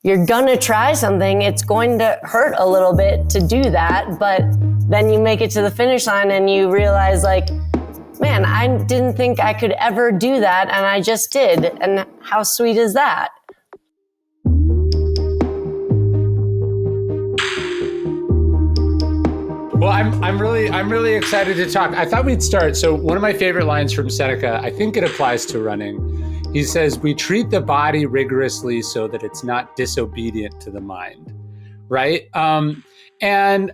you're gonna try something, it's going to hurt a little bit to do that, but then you make it to the finish line and you realize like, man, I didn't think I could ever do that, and I just did. And how sweet is that? Well, I'm really excited to talk. I thought we'd start. So one of my favorite lines from Seneca, I think it applies to running. He says, "We treat the body rigorously so that it's not disobedient to the mind," right? And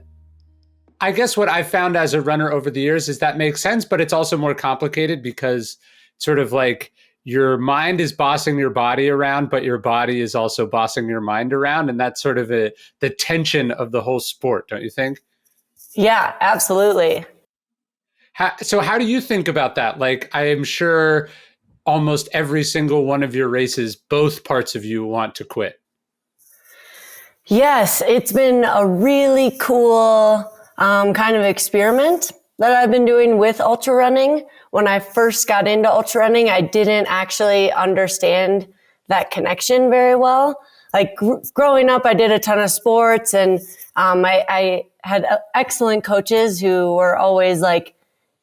I guess what I've found as a runner over the years is that makes sense, but it's also more complicated because sort of like your mind is bossing your body around, but your body is also bossing your mind around. And that's sort of the tension of the whole sport, don't you think? Yeah, absolutely. So how do you think about that? Like, I am sure almost every single one of your races, both parts of you want to quit. Yes, it's been a really cool kind of experiment that I've been doing with ultra running. When I first got into ultra running, I didn't actually understand that connection very well. Like growing up, I did a ton of sports, and I had excellent coaches who were always like,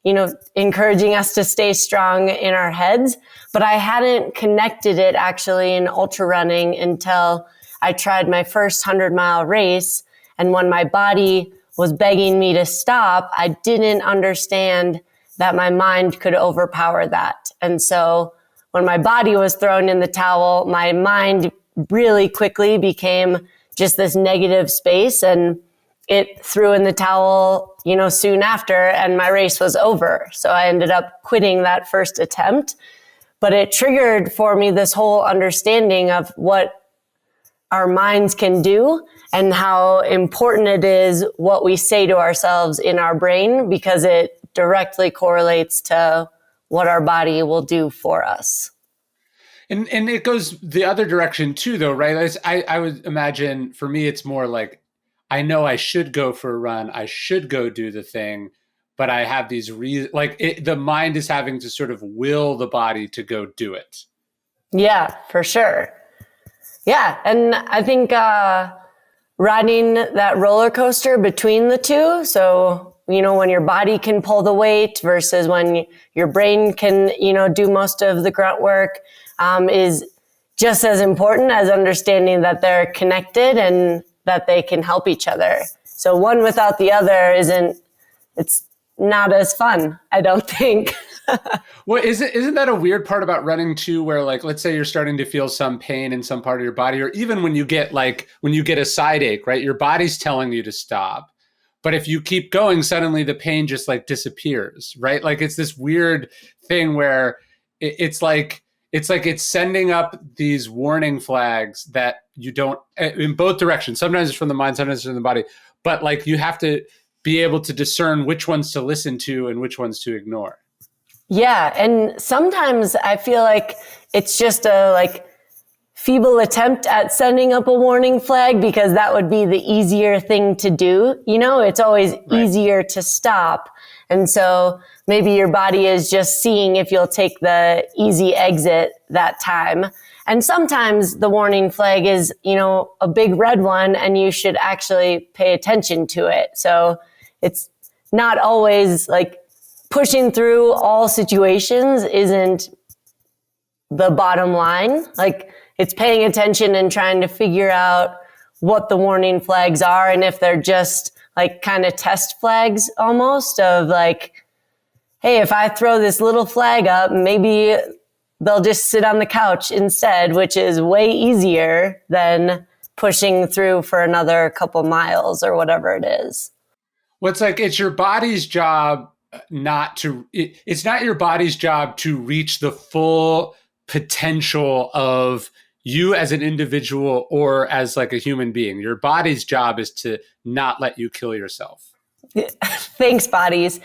you know, encouraging us to stay strong in our heads. But I hadn't connected it actually in ultra running until I tried my first 100-mile race. And when my body was begging me to stop, I didn't understand that my mind could overpower that. And so when my body was thrown in the towel, my mind really quickly became just this negative space, and it threw in the towel, you know, soon after, and my race was over. So I ended up quitting that first attempt, but it triggered for me this whole understanding of what our minds can do and how important it is what we say to ourselves in our brain, because it directly correlates to what our body will do for us. And it goes the other direction too, though, right? I would imagine for me, it's more like, I know I should go for a run. I should go do the thing, but I have these reasons, the mind is having to sort of will the body to go do it. Yeah, for sure. Yeah. And I think riding that roller coaster between the two. So, you know, when your body can pull the weight versus when your brain can, you know, do most of the grunt work, is just as important as understanding that they're connected and that they can help each other. So one without the other it's not as fun, I don't think. Well, isn't that a weird part about running too, where like, let's say you're starting to feel some pain in some part of your body, or even when you get a side ache, right? Your body's telling you to stop. But if you keep going, suddenly the pain just like disappears, right? Like it's this weird thing where it's like it's sending up these warning flags that you don't, in both directions. Sometimes it's from the mind, sometimes it's from the body. But like you have to be able to discern which ones to listen to and which ones to ignore. Yeah. And sometimes I feel like it's just a like feeble attempt at sending up a warning flag, because that would be the easier thing to do. You know, it's always easier to stop. And so maybe your body is just seeing if you'll take the easy exit that time. And sometimes the warning flag is, you know, a big red one, and you should actually pay attention to it. So it's not always like pushing through all situations isn't the bottom line. Like it's paying attention and trying to figure out what the warning flags are, and if they're just like kind of test flags almost of like, hey, if I throw this little flag up, maybe they'll just sit on the couch instead, which is way easier than pushing through for another couple miles or whatever it is. Well, it's like, it's your body's job it's not your body's job to reach the full potential of you as an individual or as like a human being. Your body's job is to not let you kill yourself. Thanks, bodies.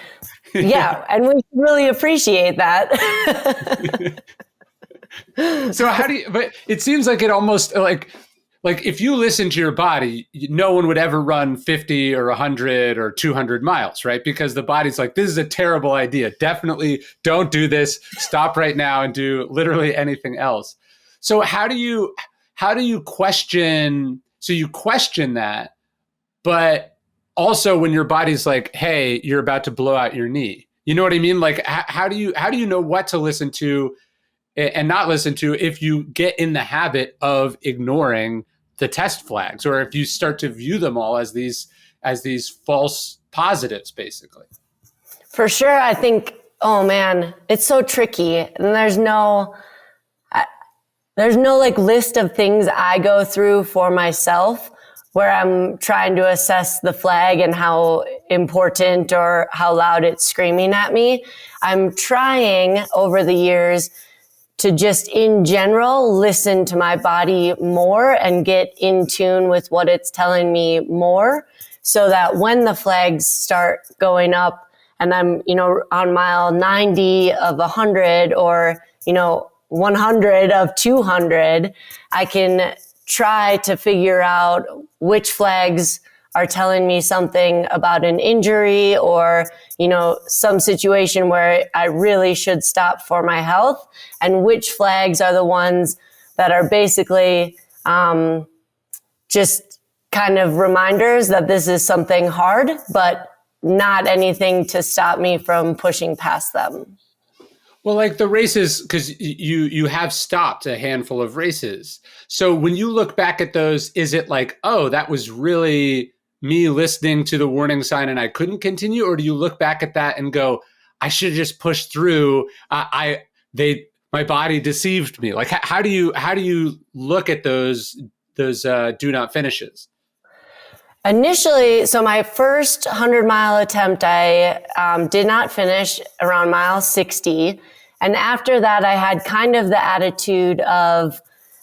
Yeah, and we really appreciate that. So but it seems like it almost like if you listen to your body, no one would ever run 50 or 100 or 200 miles, right? Because the body's like, this is a terrible idea. Definitely don't do this. Stop right now and do literally anything else. So how do you how do you question? So you question that, but also when your body's like, hey, you're about to blow out your knee. You know what I mean? Like, how do you know what to listen to and not listen to if you get in the habit of ignoring the test flags, or if you start to view them all as these false positives, basically? For sure. I think, oh man, it's so tricky. And there's no like list of things I go through for myself where I'm trying to assess the flag and how important or how loud it's screaming at me. I'm trying over the years to just in general listen to my body more and get in tune with what it's telling me more, so that when the flags start going up and I'm, on mile 90 of 100 or, 100 of 200, I can try to figure out which flags are telling me something about an injury or, some situation where I really should stop for my health, and which flags are the ones that are basically just kind of reminders that this is something hard, but not anything to stop me from pushing past them. Well, like the races, because you have stopped a handful of races. So when you look back at those, is it like, oh, that was really me listening to the warning sign and I couldn't continue? Or do you look back at that and go, I should have just pushed through. My body deceived me. Like, how do you look at those do not finishes? Initially, so my first 100-mile attempt, I did not finish around mile 60. And after that, I had kind of the attitude of,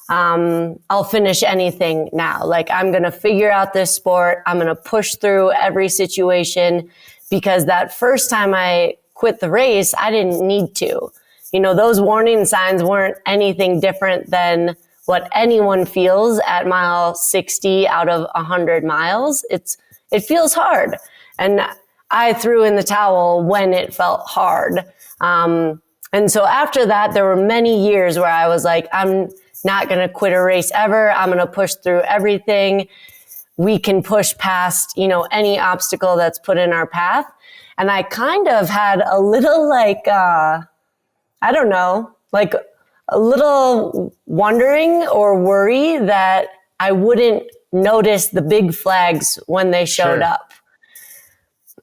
I'll finish anything now. Like, I'm going to figure out this sport. I'm going to push through every situation, because that first time I quit the race, I didn't need to. Those warning signs weren't anything different than what anyone feels at mile 60 out of 100 miles. It feels hard. And I threw in the towel when it felt hard. And so after that, there were many years where I was like, I'm not going to quit a race ever. I'm going to push through everything. We can push past, any obstacle that's put in our path. And I kind of had a little a little wondering or worry that I wouldn't notice the big flags when they showed up.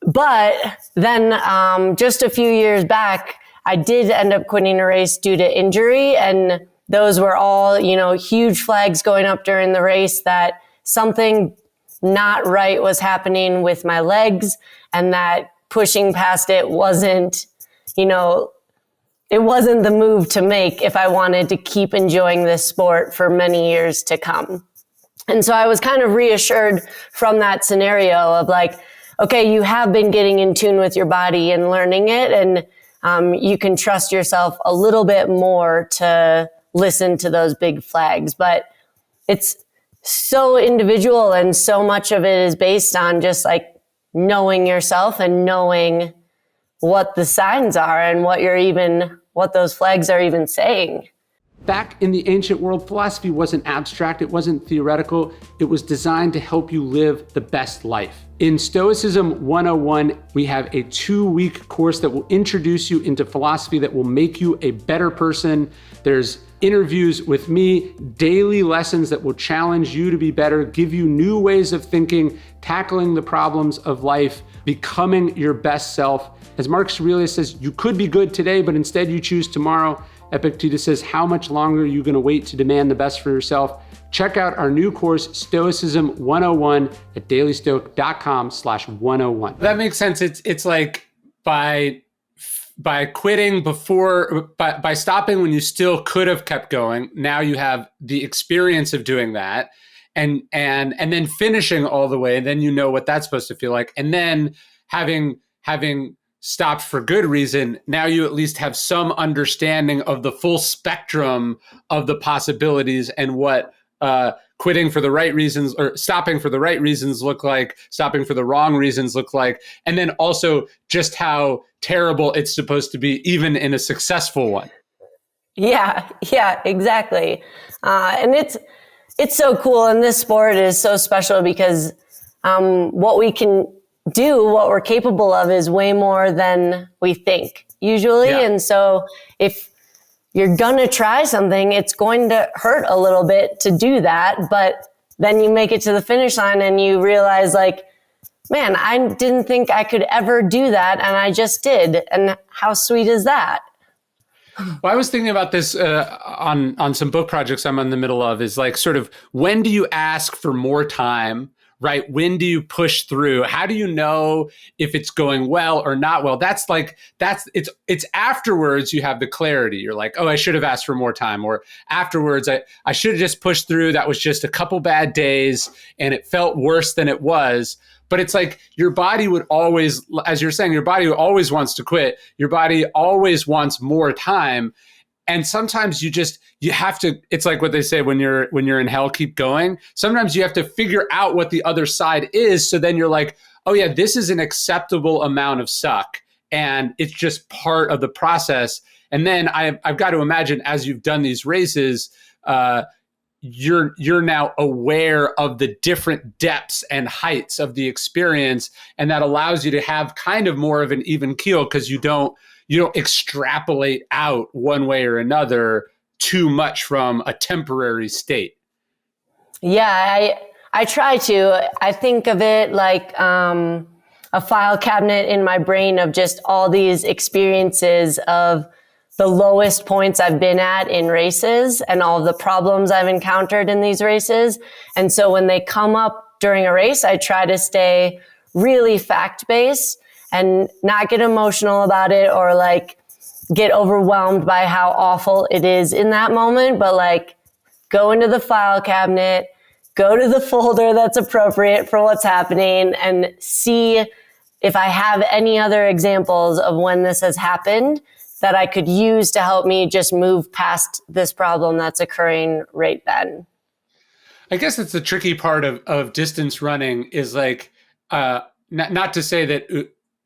But then just a few years back, I did end up quitting a race due to injury. And those were all, huge flags going up during the race that something not right was happening with my legs, and that pushing past it wasn't, it wasn't the move to make if I wanted to keep enjoying this sport for many years to come. And so I was kind of reassured from that scenario of like, okay, you have been getting in tune with your body and learning it, and you can trust yourself a little bit more to listen to those big flags. But it's so individual, and so much of it is based on just like knowing yourself and knowing what the signs are and what those flags are even saying. Back in the ancient world, philosophy wasn't abstract, it wasn't theoretical, it was designed to help you live the best life. In Stoicism 101, we have a 2-week course that will introduce you into philosophy, that will make you a better person. There's interviews with me, daily lessons that will challenge you to be better, give you new ways of thinking, tackling the problems of life, becoming your best self. As Marcus Aurelius says, you could be good today, but instead you choose tomorrow. Epictetus says, how much longer are you going to wait to demand the best for yourself? Check out our new course, Stoicism 101, at dailystoic.com/101. That makes sense. It's like by quitting by stopping when you still could have kept going. Now you have the experience of doing that, and then finishing all the way. Then you know what that's supposed to feel like. And then having stopped for good reason, now you at least have some understanding of the full spectrum of the possibilities and what quitting for the right reasons or stopping for the right reasons look like, stopping for the wrong reasons look like, and then also just how terrible it's supposed to be even in a successful one. Yeah, exactly. And it's so cool. And this sport is so special because what we can do, what we're capable of is way more than we think usually. Yeah. And so if you're going to try something, it's going to hurt a little bit to do that. But then you make it to the finish line and you realize like, man, I didn't think I could ever do that. And I just did. And how sweet is that? Well, I was thinking about this on some book projects I'm in the middle of, is like sort of, when do you ask for more time, right? When do you push through? How do you know if it's going well or not well? It's afterwards you have the clarity. You're like, oh, I should have asked for more time. Or afterwards, I should have just pushed through. That was just a couple bad days and it felt worse than it was. But it's like your body would always, as you're saying, your body always wants to quit. Your body always wants more time. And sometimes you have to, it's like what they say, when you're in hell, keep going. Sometimes you have to figure out what the other side is. So then you're like, oh yeah, this is an acceptable amount of suck. And it's just part of the process. And then I've got to imagine, as you've done these races, you're now aware of the different depths and heights of the experience. And that allows you to have kind of more of an even keel, because you don't extrapolate out one way or another too much from a temporary state. Yeah, I try to. I think of it like a file cabinet in my brain of just all these experiences of the lowest points I've been at in races and all the problems I've encountered in these races. And so when they come up during a race, I try to stay really fact-based and not get emotional about it or like get overwhelmed by how awful it is in that moment, but like go into the file cabinet, go to the folder that's appropriate for what's happening, and see if I have any other examples of when this has happened that I could use to help me just move past this problem that's occurring right then. I guess it's the tricky part of distance running is like, not to say that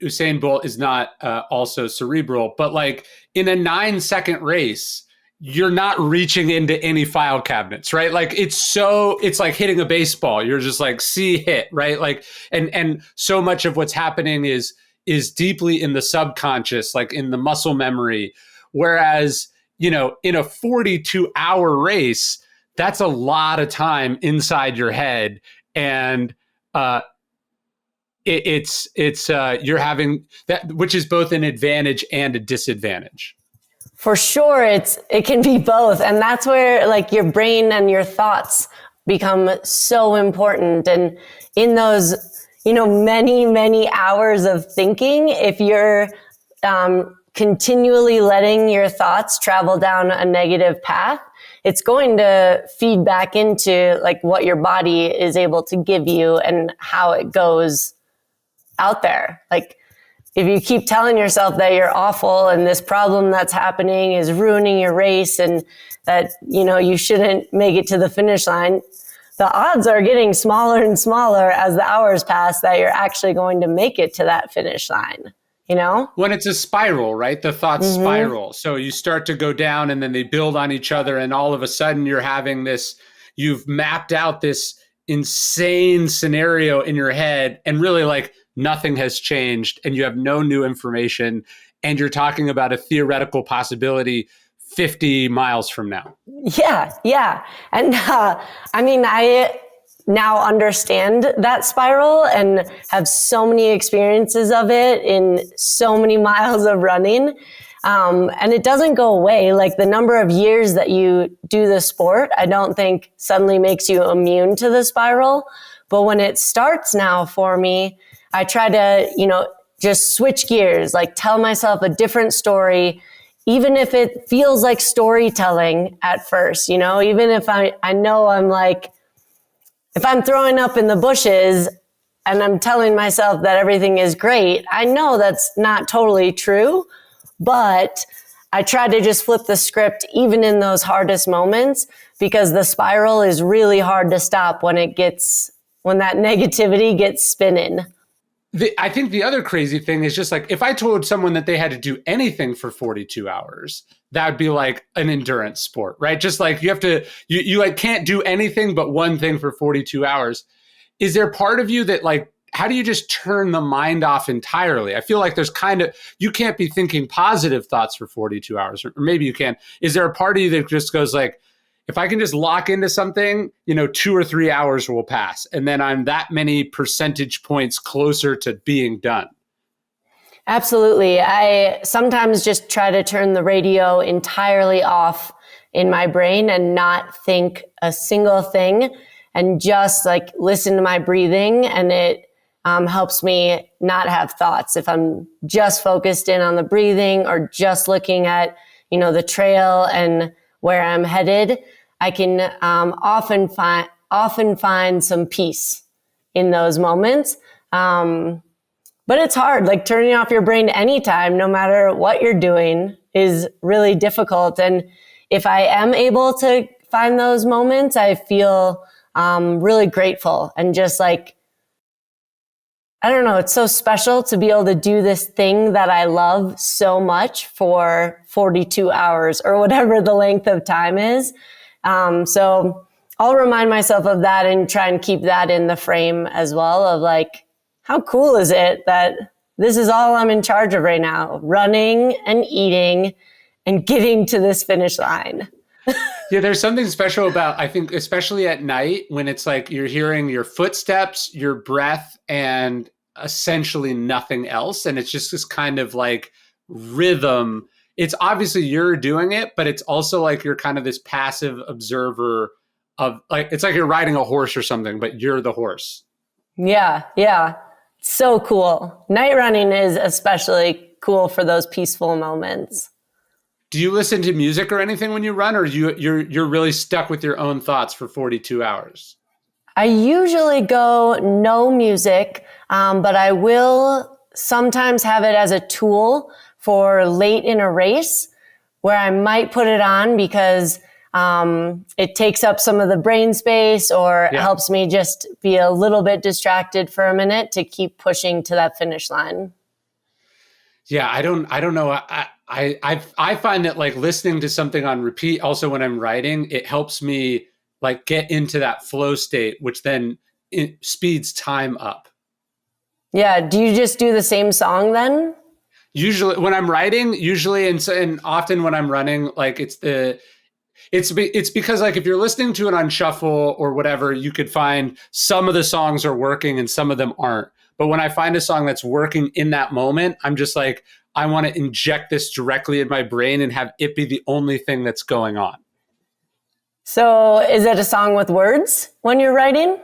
Usain Bolt is not also cerebral, but like in a 9-second race, you're not reaching into any file cabinets, right? Like it's like hitting a baseball. You're just like, see, hit, right? Like, and so much of what's happening is deeply in the subconscious, like in the muscle memory. Whereas, in a 42-hour race, that's a lot of time inside your head. And you're having that, which is both an advantage and a disadvantage. For sure, it can be both. And that's where like your brain and your thoughts become so important. And in those, many, many hours of thinking, if you're continually letting your thoughts travel down a negative path, it's going to feed back into like what your body is able to give you and how it goes out there. Like if you keep telling yourself that you're awful and this problem that's happening is ruining your race and that, you shouldn't make it to the finish line, the odds are getting smaller and smaller as the hours pass that you're actually going to make it to that finish line, When it's a spiral, right? The thoughts spiral. So you start to go down and then they build on each other. And all of a sudden you're having you've mapped out this insane scenario in your head, and really like nothing has changed and you have no new information. And you're talking about a theoretical possibility 50 miles from now. Yeah. And I now understand that spiral and have so many experiences of it in so many miles of running. And it doesn't go away. Like the number of years that you do the sport, I don't think suddenly makes you immune to the spiral. But when it starts now for me, I try to, just switch gears, like tell myself a different story, even if it feels like storytelling at first, even if I know I'm like, if I'm throwing up in the bushes and I'm telling myself that everything is great, I know that's not totally true, but I try to just flip the script even in those hardest moments, because the spiral is really hard to stop when that negativity gets spinning. I think the other crazy thing is just like, if I told someone that they had to do anything for 42 hours, that would be like an endurance sport, right? Just like you have to, you like can't do anything but one thing for 42 hours. Is there part of you that like, how do you just turn the mind off entirely? I feel like there's you can't be thinking positive thoughts for 42 hours, or maybe you can. Is there a part of you that just goes like, if I can just lock into something, 2 or 3 hours will pass. And then I'm that many percentage points closer to being done. Absolutely. I sometimes just try to turn the radio entirely off in my brain and not think a single thing and just like listen to my breathing. And it helps me not have thoughts. If I'm just focused in on the breathing or just looking at, the trail and where I'm headed, I can often find some peace in those moments. But it's hard, like turning off your brain anytime, no matter what you're doing, is really difficult. And if I am able to find those moments, I feel really grateful and just like, I don't know, it's so special to be able to do this thing that I love so much for 42 hours or whatever the length of time is. So I'll remind myself of that and try and keep that in the frame as well of like, how cool is it that this is all I'm in charge of right now, running and eating and getting to this finish line. Yeah, there's something special about, I think, especially at night when it's like you're hearing your footsteps, your breath, and essentially nothing else. And it's just this kind of like rhythm. It's obviously you're doing it, but it's also like you're kind of this passive observer of like, it's like you're riding a horse or something, but you're the horse. Yeah. So cool. Night running is especially cool for those peaceful moments. Do you listen to music or anything when you run, or you're really stuck with your own thoughts for 42 hours? I usually go no music, but I will sometimes have it as a tool for late in a race where I might put it on because it takes up some of the brain space or helps me just be a little bit distracted for a minute to keep pushing to that finish line. Yeah, I don't know. I find that like listening to something on repeat, also when I'm writing, it helps me like get into that flow state, which then it speeds time up. Yeah. Do you just do the same song then? Usually when I'm writing, and often when I'm running, like it's because like if you're listening to it on shuffle or whatever, you could find some of the songs are working and some of them aren't. But when I find a song that's working in that moment, I'm just like, I want to inject this directly in my brain and have it be the only thing that's going on. So is it a song with words when you're writing?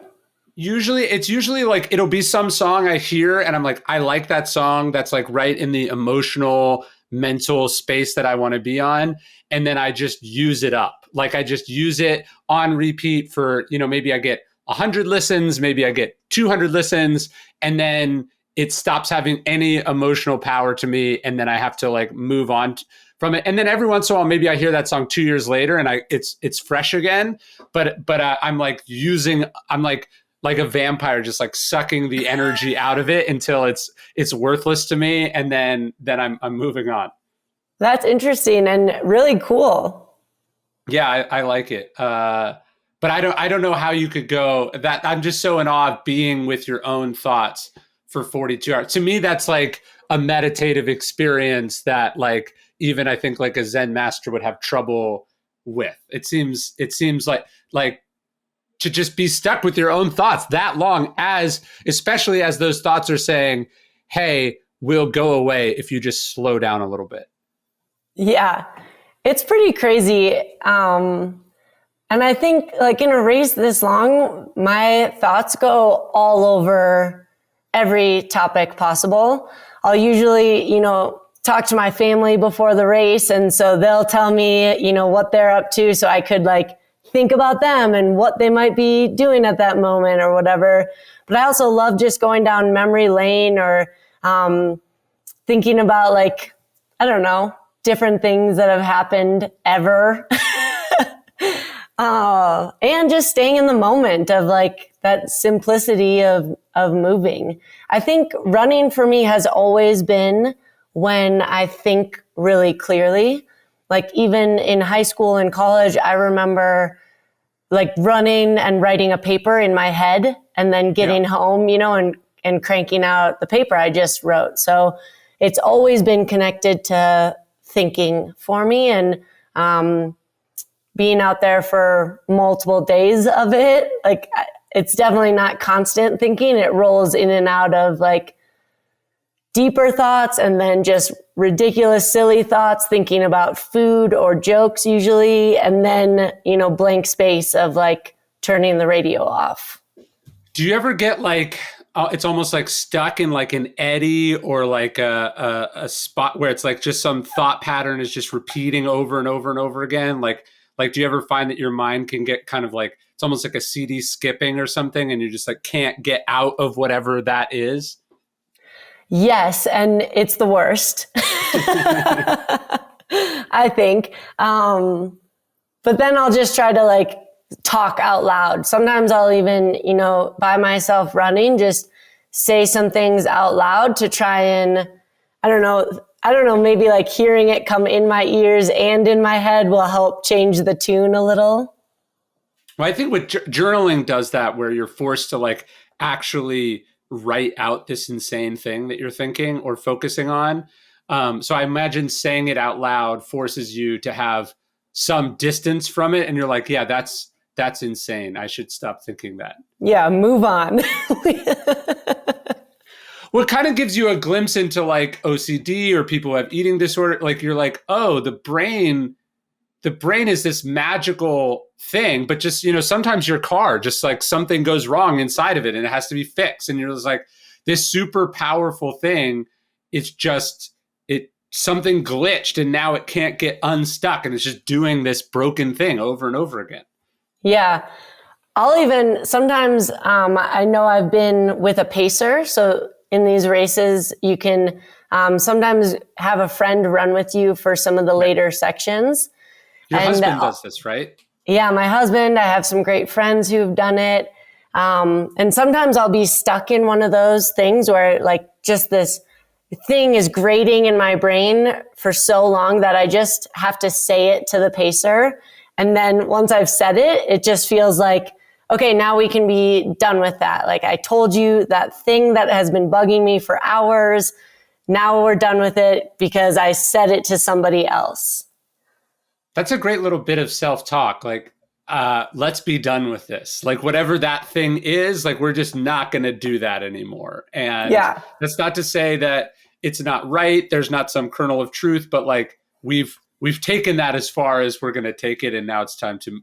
It's usually like, it'll be some song I hear and I'm like, I like that song. That's like right in the emotional, mental space that I want to be on. And then I just use it up. Like I just use it on repeat for, maybe I get 100 listens, maybe I get 200 listens, and then it stops having any emotional power to me. And then I have to like move on from it. And then every once in a while, maybe I hear that song 2 years later and it's fresh again. But I'm like I'm like a vampire, just like sucking the energy out of it until it's worthless to me. And then I'm moving on. That's interesting and really cool. Yeah, I like it. But I don't know how you could go that. I'm just so in awe of being with your own thoughts for 42 hours. To me, that's like a meditative experience that like, even I think like a Zen master would have trouble with. It seems like to just be stuck with your own thoughts that long, especially as those thoughts are saying, hey, we'll go away if you just slow down a little bit. Yeah, it's pretty crazy. And I think like in a race this long, my thoughts go all over every topic possible. I'll usually, talk to my family before the race. And so they'll tell me, what they're up to. So I could like think about them and what they might be doing at that moment or whatever. But I also love just going down memory lane or thinking about like, I don't know, different things that have happened ever. And just staying in the moment of like that simplicity of moving. I think running for me has always been when I think really clearly. Like even in high school and college, I remember like running and writing a paper in my head and then getting home, and cranking out the paper I just wrote. So it's always been connected to thinking for me, and being out there for multiple days of it. Like it's definitely not constant thinking. It rolls in and out of like deeper thoughts and then just ridiculous, silly thoughts, thinking about food or jokes usually. And then, blank space of like turning the radio off. Do you ever get like, it's almost like stuck in like an eddy or like a spot where it's like just some thought pattern is just repeating over and over and over again? Like, do you ever find that your mind can get kind of like, it's almost like a CD skipping or something, and you just like can't get out of whatever that is? Yes, and it's the worst, I think. But then I'll just try to like talk out loud. Sometimes I'll even, by myself running, just say some things out loud to try and, I don't know, maybe like hearing it come in my ears and in my head will help change the tune a little. Well, I think with journaling does that, where you're forced to like actually write out this insane thing that you're thinking or focusing on. So I imagine saying it out loud forces you to have some distance from it. And you're like, yeah, that's insane. I should stop thinking that. Yeah, move on. Well, it kind of gives you a glimpse into like OCD or people who have eating disorder. Like you're like, oh, the brain is this magical thing, but just, sometimes your car, just like something goes wrong inside of it and it has to be fixed. And you're just like, this super powerful thing, it's just, something glitched and now it can't get unstuck. And it's just doing this broken thing over and over again. Yeah. I'll even sometimes, I know I've been with a pacer. So in these races, you can sometimes have a friend run with you for some of the later sections. Your husband does this, right? Yeah, my husband. I have some great friends who've done it. And sometimes I'll be stuck in one of those things where like just this thing is grating in my brain for so long that I just have to say it to the pacer. And then once I've said it, it just feels like, okay, now we can be done with that. Like I told you that thing that has been bugging me for hours. Now we're done with it because I said it to somebody else. That's a great little bit of self-talk. Like, let's be done with this. Like whatever that thing is, like we're just not going to do that anymore. And that's not to say that it's not right. There's not some kernel of truth, but like we've taken that as far as we're going to take it. And now it's time to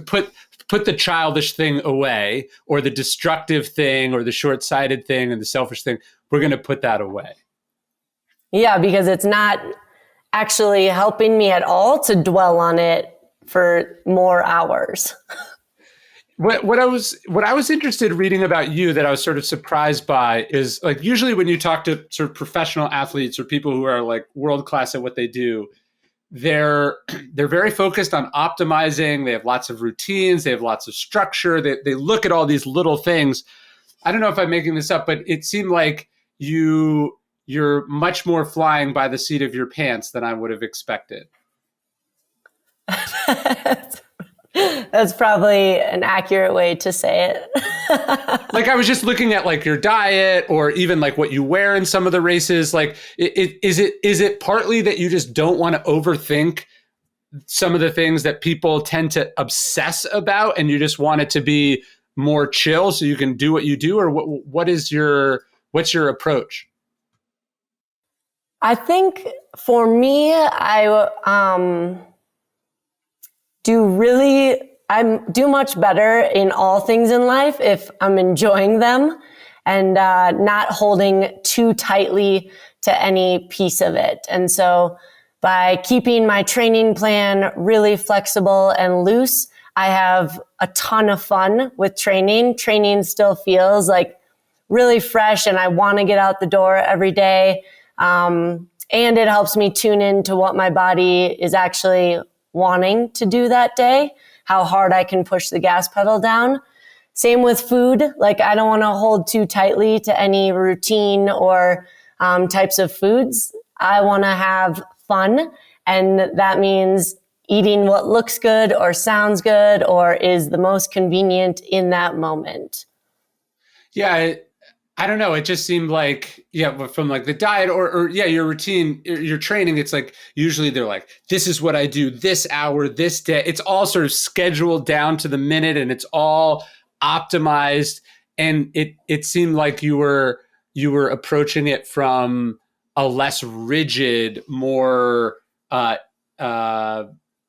put the childish thing away, or the destructive thing, or the short-sighted thing and the selfish thing. We're going to put that away. Yeah, because it's not actually helping me at all to dwell on it for more hours. What I was interested in reading about you that I was sort of surprised by is like usually when you talk to sort of professional athletes or people who are like world class at what they do, they're very focused on optimizing. They have lots of routines. They have lots of structure. They look at all these little things. I don't know if I'm making this up, but it seemed like you're much more flying by the seat of your pants than I would have expected. That's probably an accurate way to say it. Like I was just looking at like your diet or even like what you wear in some of the races. Like is it partly that you just don't want to overthink some of the things that people tend to obsess about and you just want it to be more chill so you can do what you do? Or what's your approach? I think for me, I do much better in all things in life if I'm enjoying them and not holding too tightly to any piece of it. And so by keeping my training plan really flexible and loose, I have a ton of fun with training. Training still feels like really fresh and I want to get out the door every day. And it helps me tune into what my body is actually wanting to do that day. how hard I can push the gas pedal down. Same with food. Like, I don't want to hold too tightly to any routine or types of foods. I want to have fun. And that means eating what looks good or sounds good or is the most convenient in that moment. Yeah, I don't know. It just seemed like, yeah, from like the diet or yeah, your routine, your training, it's like, usually they're like, this is what I do this hour, this day. It's all sort of scheduled down to the minute and it's all optimized. And it seemed like you were approaching it from a less rigid, more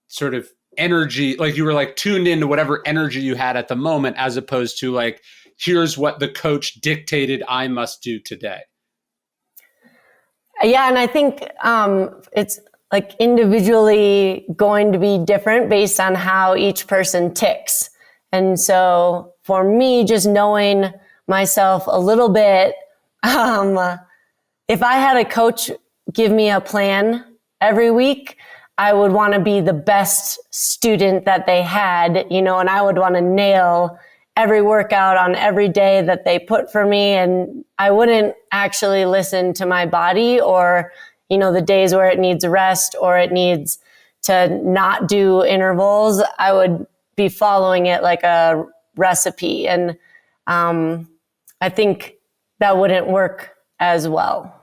sort of energy, like you were like tuned into whatever energy you had at the moment, as opposed to like, here's what the coach dictated I must do today. Yeah, and I think it's like individually going to be different based on how each person ticks. And so for me, just knowing myself a little bit, if I had a coach give me a plan every week, I would want to be the best student that they had, and I would want to nail every workout on every day that they put for me. And I wouldn't actually listen to my body or, the days where it needs rest or it needs to not do intervals. I would be following it like a recipe. And I think that wouldn't work as well.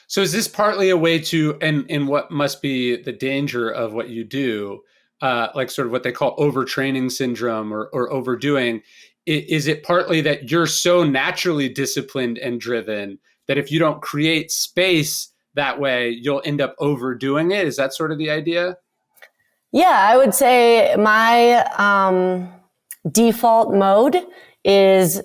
So is this partly a way to, and what must be the danger of what you do, like sort of what they call overtraining syndrome or overdoing? Is it partly that you're so naturally disciplined and driven that if you don't create space that way, you'll end up overdoing it? Is that sort of the idea? Yeah, I would say my default mode is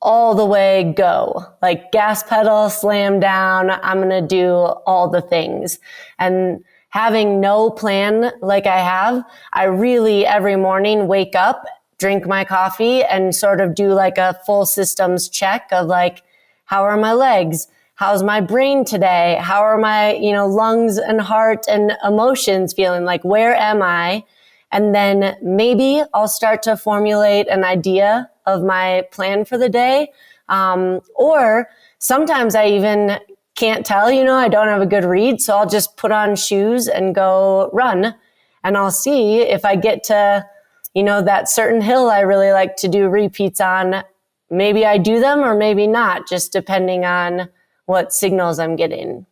all the way go, like gas pedal, slam down. I'm going to do all the things. And having no plan like I have, I really every morning wake up, drink my coffee and sort of do like a full systems check of like, how are my legs? How's my brain today? How are my, lungs and heart and emotions feeling? Like, where am I? And then maybe I'll start to formulate an idea of my plan for the day. Or sometimes I even can't tell, I don't have a good read. So I'll just put on shoes and go run. And I'll see if I get to, that certain hill I really like to do repeats on. Maybe I do them or maybe not, just depending on what signals I'm getting.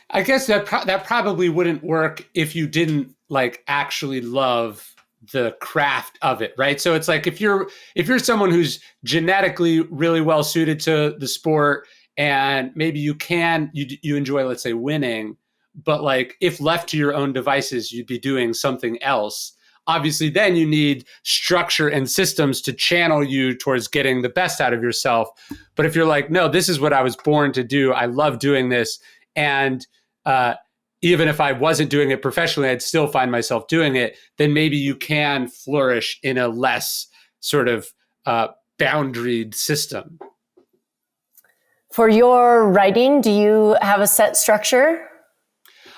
I guess that probably wouldn't work if you didn't like actually love the craft of it, right? So it's like if you're someone who's genetically really well suited to the sport and maybe you enjoy, let's say, winning, but like if left to your own devices, you'd be doing something else. Obviously, then you need structure and systems to channel you towards getting the best out of yourself. But if you're like, no, this is what I was born to do. I love doing this. And even if I wasn't doing it professionally, I'd still find myself doing it. Then maybe you can flourish in a less sort of boundaried system. For your writing, do you have a set structure?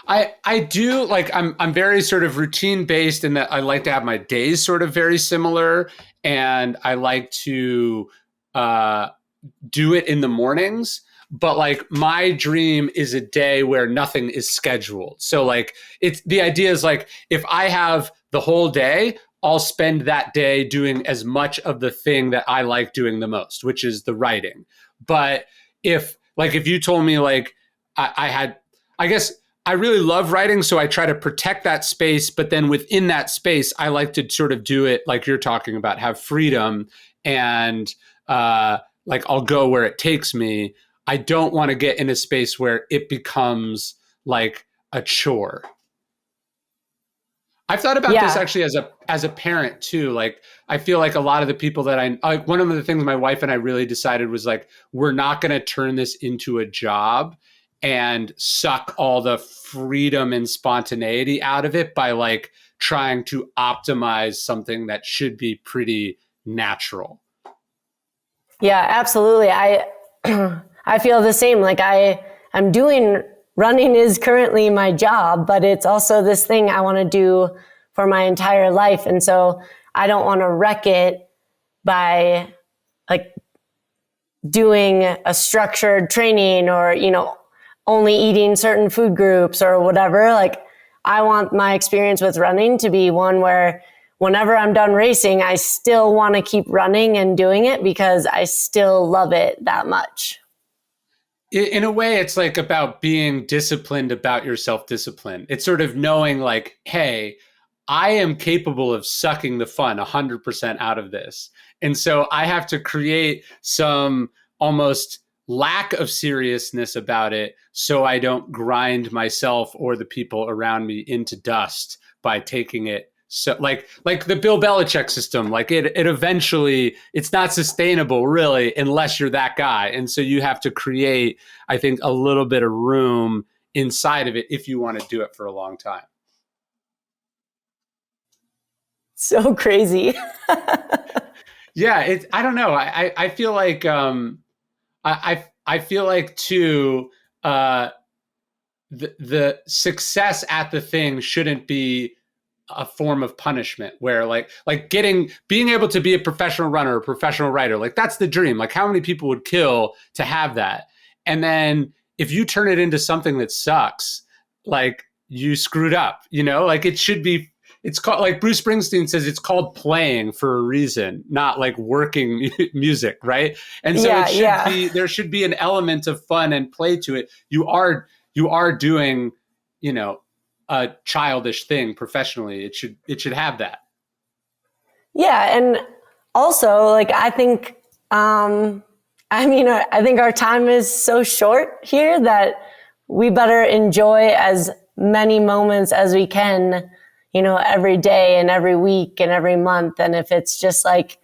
I do. Like I'm very sort of routine based in that I like to have my days sort of very similar, and I like to do it in the mornings. But like my dream is a day where nothing is scheduled. So like the idea is like if I have the whole day, I'll spend that day doing as much of the thing that I like doing the most, which is the writing. But if you told me like I guess I really love writing, so I try to protect that space. But then within that space, I like to sort of do it like you're talking about, have freedom, and like I'll go where it takes me. I don't want to get in a space where it becomes like a chore. I've thought about this actually as a parent too. Like I feel like a lot of the people that I like, one of the things my wife and I really decided was like, we're not going to turn this into a job and suck all the freedom and spontaneity out of it by like trying to optimize something that should be pretty natural. Yeah, absolutely. I feel the same. Like I'm doing running is currently my job, but it's also this thing I want to do for my entire life. And so I don't want to wreck it by like doing a structured training or, only eating certain food groups or whatever. Like I want my experience with running to be one where whenever I'm done racing, I still want to keep running and doing it because I still love it that much. In a way, it's like about being disciplined about your self-discipline. It's sort of knowing like, hey, I am capable of sucking the fun 100% out of this. And so I have to create some almost lack of seriousness about it so I don't grind myself or the people around me into dust by taking it. So like the Bill Belichick system, like it eventually, it's not sustainable really unless you're that guy. And so you have to create, I think, a little bit of room inside of it if you want to do it for a long time. So crazy. Yeah, I don't know. I feel like I feel like too the success at the thing shouldn't be a form of punishment where like being able to be a professional runner, a professional writer, like that's the dream. Like how many people would kill to have that? And then if you turn it into something that sucks, like you screwed up, like it should be, it's called, like Bruce Springsteen says, it's called playing for a reason, not like working music. Right. And so it should be, there should be an element of fun and play to it. You are doing, a childish thing professionally. It should have that. Yeah. And also like, I think our time is so short here that we better enjoy as many moments as we can, every day and every week and every month. And if it's just like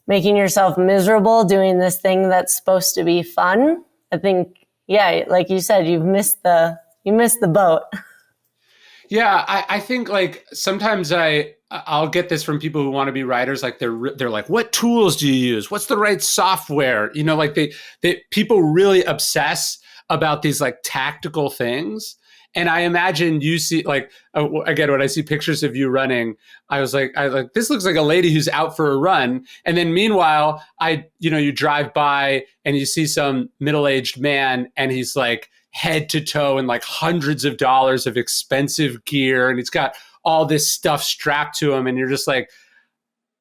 making yourself miserable doing this thing that's supposed to be fun, I think, like you said, you missed the boat. Yeah, I think like sometimes I'll get this from people who want to be writers. Like they're like, what tools do you use? What's the right software? Like they people really obsess about these like tactical things. And I imagine you see like, again, when I see pictures of you running, I like, this looks like a lady who's out for a run. And then meanwhile, you drive by and you see some middle-aged man and he's like head to toe in like hundreds of dollars of expensive gear. And he's got all this stuff strapped to him. And you're just like,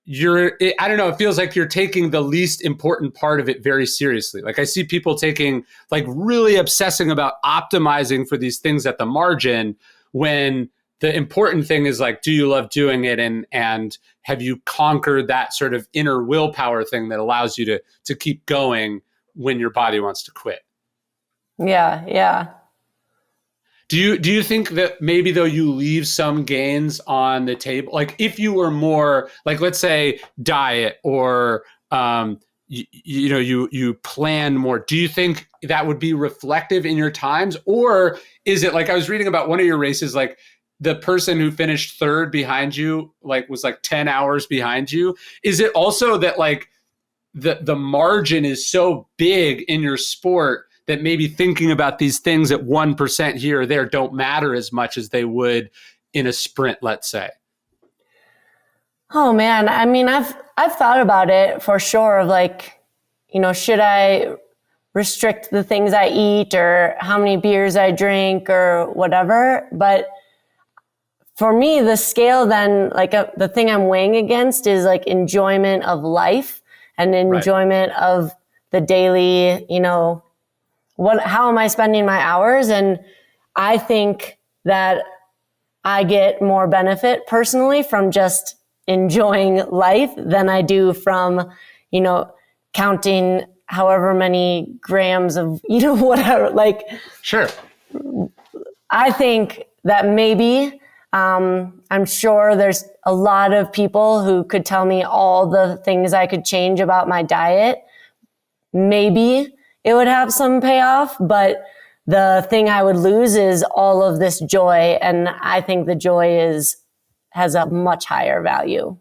I don't know, it feels like you're taking the least important part of it very seriously. Like I see people taking, like really obsessing about optimizing for these things at the margin when the important thing is like, do you love doing it? And have you conquered that sort of inner willpower thing that allows you to keep going when your body wants to quit? Yeah. Yeah. Do you think that maybe though you leave some gains on the table? Like if you were more like, let's say diet or, you plan more, do you think that would be reflective in your times? Or is it like, I was reading about one of your races, like the person who finished third behind you, like was like 10 hours behind you. Is it also that like the margin is so big in your sport that maybe thinking about these things at 1% here or there don't matter as much as they would in a sprint, let's say? Oh man. I mean, I've thought about it for sure of like, should I restrict the things I eat or how many beers I drink or whatever. But for me, the scale then, like the thing I'm weighing against is like enjoyment of life and enjoyment of the daily, how am I spending my hours? And I think that I get more benefit personally from just enjoying life than I do from, counting however many grams of, whatever, like. Sure. I think that maybe, I'm sure there's a lot of people who could tell me all the things I could change about my diet. Maybe it would have some payoff, but the thing I would lose is all of this joy. And I think the joy has a much higher value.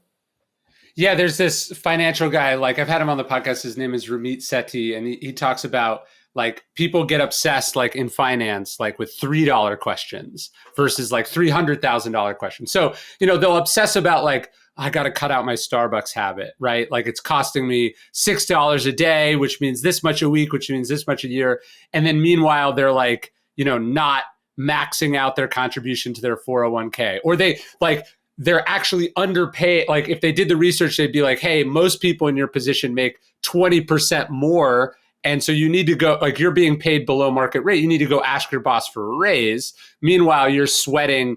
Yeah, there's this financial guy, like I've had him on the podcast. His name is Ramit Sethi, and he talks about like people get obsessed like in finance, like with $3 questions versus like $300,000 questions. So, they'll obsess about like, I got to cut out my Starbucks habit, right? Like it's costing me $6 a day, which means this much a week, which means this much a year. And then meanwhile, they're like, not maxing out their contribution to their 401k, or they're actually underpaid. Like if they did the research, they'd be like, hey, most people in your position make 20% more. And so you need to go, like you're being paid below market rate. You need to go ask your boss for a raise. Meanwhile, you're sweating,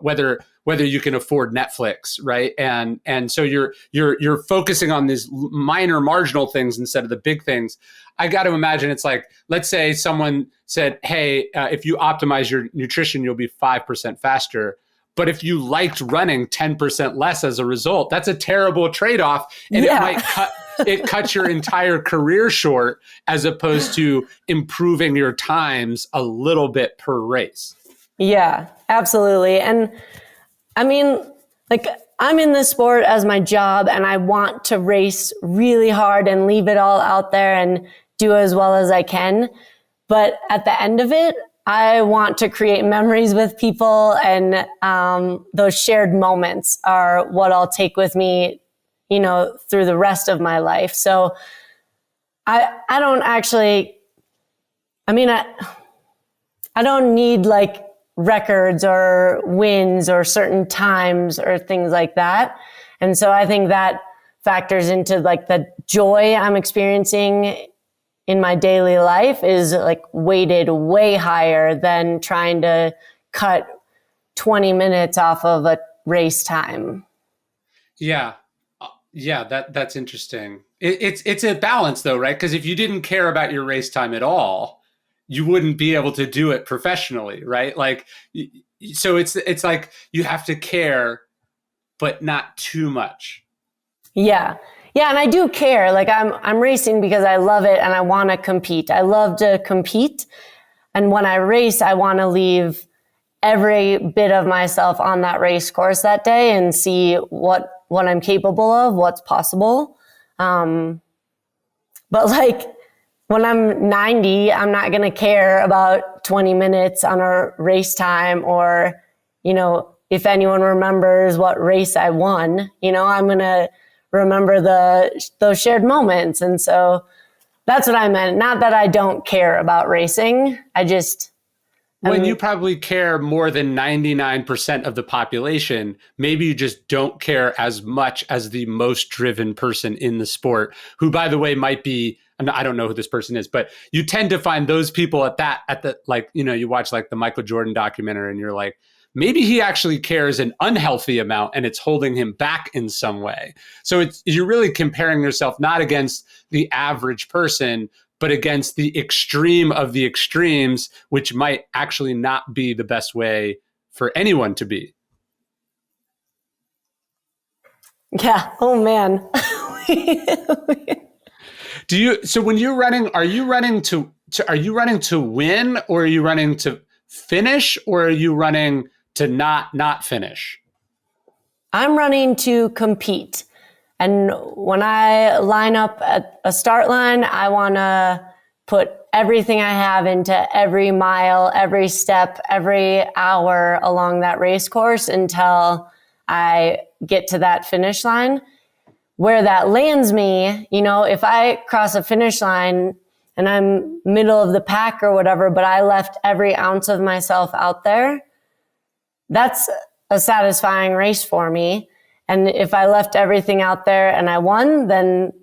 whether you can afford Netflix, right? And so you're focusing on these minor marginal things instead of the big things. I got to imagine it's like, let's say someone said, hey, if you optimize your nutrition, you'll be 5% faster. But if you liked running 10% less as a result, that's a terrible trade-off. And it might cut your entire career short as opposed to improving your times a little bit per race. Yeah, absolutely. And I mean, like I'm in this sport as my job and I want to race really hard and leave it all out there and do as well as I can. But at the end of it, I want to create memories with people, and those shared moments are what I'll take with me, through the rest of my life. So I don't actually, I don't need like records or wins or certain times or things like that. And so I think that factors into like the joy I'm experiencing in my daily life is like weighted way higher than trying to cut 20 minutes off of a race time. Yeah. Yeah. That's interesting. It's a balance though, right? Because if you didn't care about your race time at all, you wouldn't be able to do it professionally, right? Like, so it's like you have to care, but not too much. Yeah. Yeah, and I do care. Like I'm racing because I love it and I want to compete. I love to compete. And when I race, I want to leave every bit of myself on that race course that day and see what I'm capable of, what's possible. But like when I'm 90, I'm not going to care about 20 minutes on a race time or, if anyone remembers what race I won, I'm going to remember those shared moments. And so that's what I meant. Not that I don't care about racing. When you probably care more than 99% of the population, maybe you just don't care as much as the most driven person in the sport, who, by the way, might be, I don't know who this person is, but you tend to find those people you watch like the Michael Jordan documentary and you're like, maybe he actually cares an unhealthy amount and it's holding him back in some way. So you're really comparing yourself not against the average person, but against the extreme of the extremes, which might actually not be the best way for anyone to be. Yeah. Oh man. So when you're running, are you running to win, or are you running to finish, or are you running to not finish? I'm running to compete. And when I line up at a start line, I want to put everything I have into every mile, every step, every hour along that race course until I get to that finish line. Where that lands me, if I cross a finish line and I'm middle of the pack or whatever, but I left every ounce of myself out there, that's a satisfying race for me. And if I left everything out there and I won, then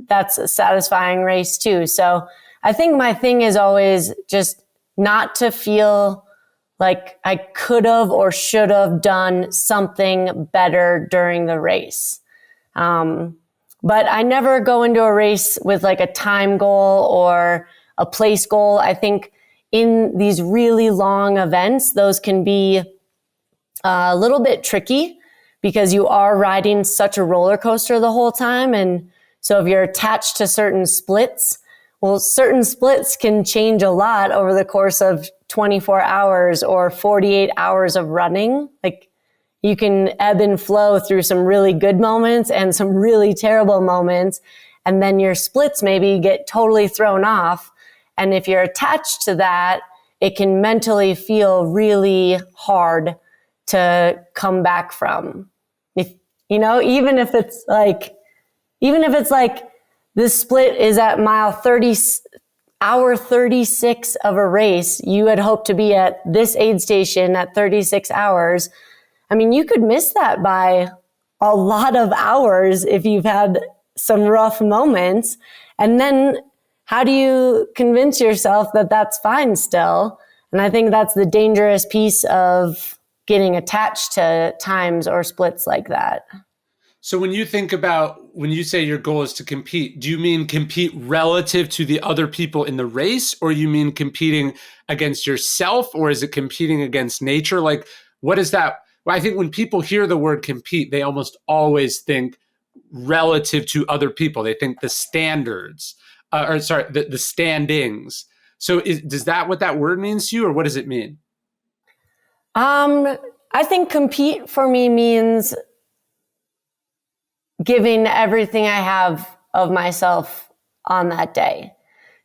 that's a satisfying race too. So I think my thing is always just not to feel like I could have or should have done something better during the race. But I never go into a race with like a time goal or a place goal. I think in these really long events, those can be a little bit tricky because you are riding such a roller coaster the whole time. And so if you're attached to certain splits, well, certain splits can change a lot over the course of 24 hours or 48 hours of running. Like you can ebb and flow through some really good moments and some really terrible moments. And then your splits maybe get totally thrown off. And if you're attached to that, it can mentally feel really hard to come back from. If, even if it's like the split is at hour 36 of a race, you had hoped to be at this aid station at 36 hours. I mean, you could miss that by a lot of hours if you've had some rough moments. And then how do you convince yourself that that's fine still? And I think that's the dangerous piece of getting attached to times or splits like that. So when you say your goal is to compete, do you mean compete relative to the other people in the race, or you mean competing against yourself, or is it competing against nature? Like, what is that? Well, I think when people hear the word compete, they almost always think relative to other people. They think the standards, the standings. So does that what that word means to you, or what does it mean? I think compete for me means giving everything I have of myself on that day.